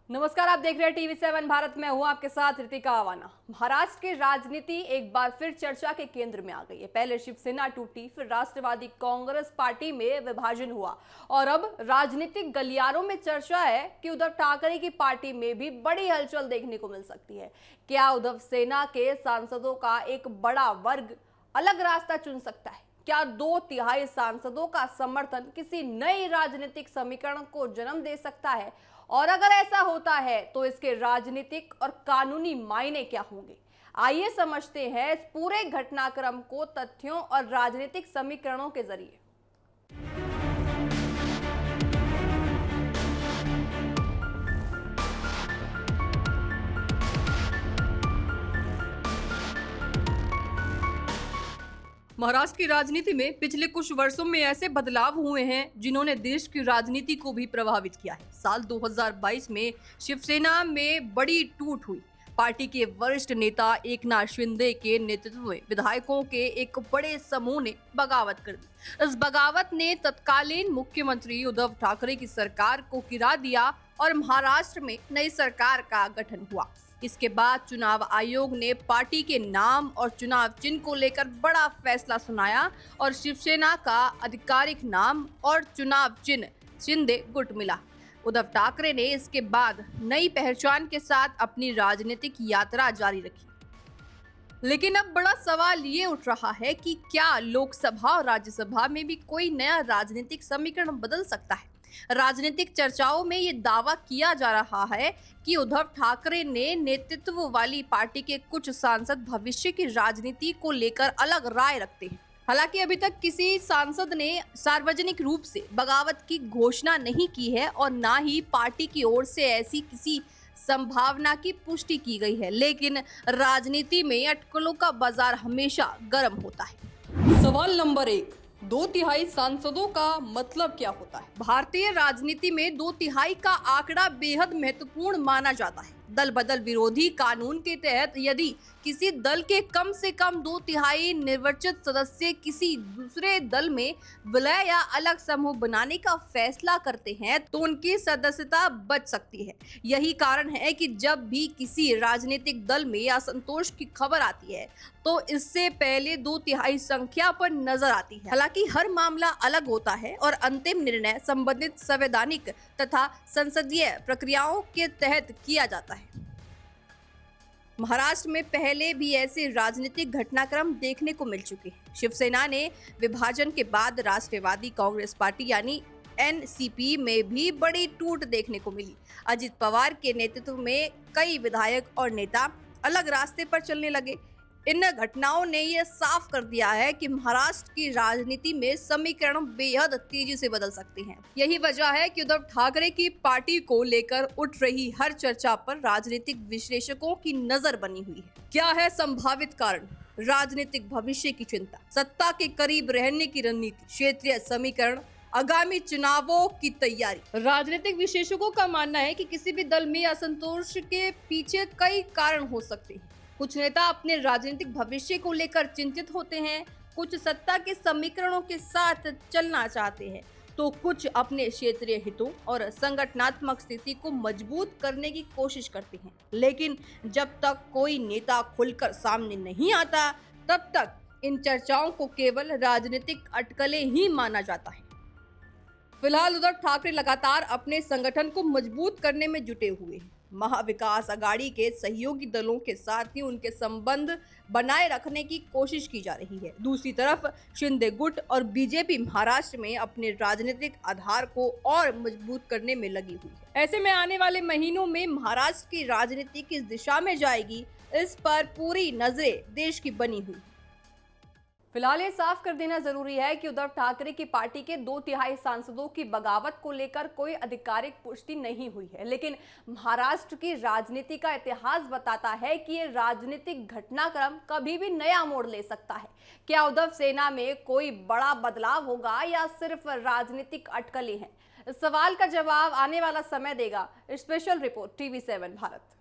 नमस्कार, आप देख रहे हैं टीवी7 भारत में हूं आपके साथ ऋतिका आवाना। महाराष्ट्र की राजनीति एक बार फिर चर्चा के केंद्र में आ गई है। पहले शिवसेना टूटी, फिर राष्ट्रवादी कांग्रेस पार्टी में विभाजन हुआ और अब राजनीतिक गलियारों में चर्चा है कि उद्धव ठाकरे की पार्टी में भी बड़ी हलचल देखने को मिल सकती है। क्या उद्धव सेना के सांसदों का एक बड़ा वर्ग अलग रास्ता चुन सकता है? क्या 2/3 सांसदों का समर्थन किसी नई राजनीतिक समीकरण को जन्म दे सकता है? और अगर ऐसा होता है तो इसके राजनीतिक और कानूनी मायने क्या होंगे? आइए समझते हैं इस पूरे घटनाक्रम को तथ्यों और राजनीतिक समीकरणों के जरिए। महाराष्ट्र की राजनीति में पिछले कुछ वर्षों में ऐसे बदलाव हुए हैं जिन्होंने देश की राजनीति को भी प्रभावित किया है। साल 2022 में शिवसेना में बड़ी टूट हुई। पार्टी के वरिष्ठ नेता एकनाथ शिंदे के नेतृत्व में विधायकों के एक बड़े समूह ने बगावत कर दी। इस बगावत ने तत्कालीन मुख्यमंत्री उद्धव ठाकरे की सरकार को गिरा दिया और महाराष्ट्र में नई सरकार का गठन हुआ। इसके बाद चुनाव आयोग ने पार्टी के नाम और चुनाव चिन्ह को लेकर बड़ा फैसला सुनाया और शिवसेना का आधिकारिक नाम और चुनाव चिन्ह शिंदे गुट मिला। उद्धव ठाकरे ने इसके बाद नई पहचान के साथ अपनी राजनीतिक यात्रा जारी रखी। लेकिन अब बड़ा सवाल ये उठ रहा है कि क्या लोकसभा और राज्यसभा में भी कोई नया राजनीतिक समीकरण बदल सकता है? राजनीतिक चर्चाओं में ये दावा किया जा रहा है कि उद्धव ठाकरे ने नेतृत्व वाली पार्टी के कुछ सांसद भविष्य की राजनीति को लेकर अलग राय रखते हैं। हालांकि अभी तक किसी सांसद ने सार्वजनिक रूप से बगावत की घोषणा नहीं की है और ना ही पार्टी की ओर से ऐसी किसी संभावना की पुष्टि की गई है। लेकिन राजनीति में अटकलों का बाजार हमेशा गर्म होता है। सवाल नंबर 1, 2/3 सांसदों का मतलब क्या होता है? भारतीय राजनीति में 2/3 का आंकड़ा बेहद महत्वपूर्ण माना जाता है। दल बदल विरोधी कानून के तहत यदि किसी दल के कम से कम 2/3 निर्वाचित सदस्य किसी दूसरे दल में विलय या अलग समूह बनाने का फैसला करते हैं तो उनकी सदस्यता बच सकती है। यही कारण है कि जब भी किसी राजनीतिक दल में असंतोष की खबर आती है तो इससे पहले 2/3 संख्या पर नजर आती है। हालांकि हर मामला अलग होता है और अंतिम निर्णय संबंधित संवैधानिक तथा संसदीय प्रक्रियाओं के तहत किया जाता है। महाराष्ट्र में पहले भी ऐसे राजनीतिक घटनाक्रम देखने को मिल चुके हैं। शिवसेना ने विभाजन के बाद राष्ट्रवादी कांग्रेस पार्टी यानी एनसीपी में भी बड़ी टूट देखने को मिली। अजित पवार के नेतृत्व में कई विधायक और नेता अलग रास्ते पर चलने लगे। इन घटनाओं ने यह साफ कर दिया है कि महाराष्ट्र की राजनीति में समीकरण बेहद तेजी से बदल सकते हैं। यही वजह है कि उद्धव ठाकरे की पार्टी को लेकर उठ रही हर चर्चा पर राजनीतिक विश्लेषकों की नजर बनी हुई है। क्या है संभावित कारण? राजनीतिक भविष्य की चिंता, सत्ता के करीब रहने की रणनीति, क्षेत्रीय समीकरण, आगामी चुनावों की तैयारी। राजनीतिक विशेषज्ञों का मानना है कि किसी भी दल में असंतोष के पीछे कई कारण हो सकते हैं। कुछ नेता अपने राजनीतिक भविष्य को लेकर चिंतित होते हैं, कुछ सत्ता के समीकरणों के साथ चलना चाहते हैं, तो कुछ अपने क्षेत्रीय हितों और संगठनात्मक स्थिति को मजबूत करने की कोशिश करते हैं। लेकिन जब तक कोई नेता खुलकर सामने नहीं आता, तब तक इन चर्चाओं को केवल राजनीतिक अटकलें ही माना जाता है। फिलहाल उद्धव ठाकरे लगातार अपने संगठन को मजबूत करने में जुटे हुए हैं। महाविकास आघाड़ी के सहयोगी दलों के साथ ही उनके संबंध बनाए रखने की कोशिश की जा रही है। दूसरी तरफ शिंदे गुट और बीजेपी महाराष्ट्र में अपने राजनीतिक आधार को और मजबूत करने में लगी हुई है। ऐसे में आने वाले महीनों में महाराष्ट्र की राजनीति किस दिशा में जाएगी, इस पर पूरी नजरें देश की बनी हुई है। फिलहाल ये साफ कर देना जरूरी है कि उद्धव ठाकरे की पार्टी के 2/3 सांसदों की बगावत को लेकर कोई आधिकारिक पुष्टि नहीं हुई है। लेकिन महाराष्ट्र की राजनीति का इतिहास बताता है कि ये राजनीतिक घटनाक्रम कभी भी नया मोड़ ले सकता है। क्या उद्धव सेना में कोई बड़ा बदलाव होगा या सिर्फ राजनीतिक अटकलें हैं? इस सवाल का जवाब आने वाला समय देगा। स्पेशल रिपोर्ट टीवी7 भारत।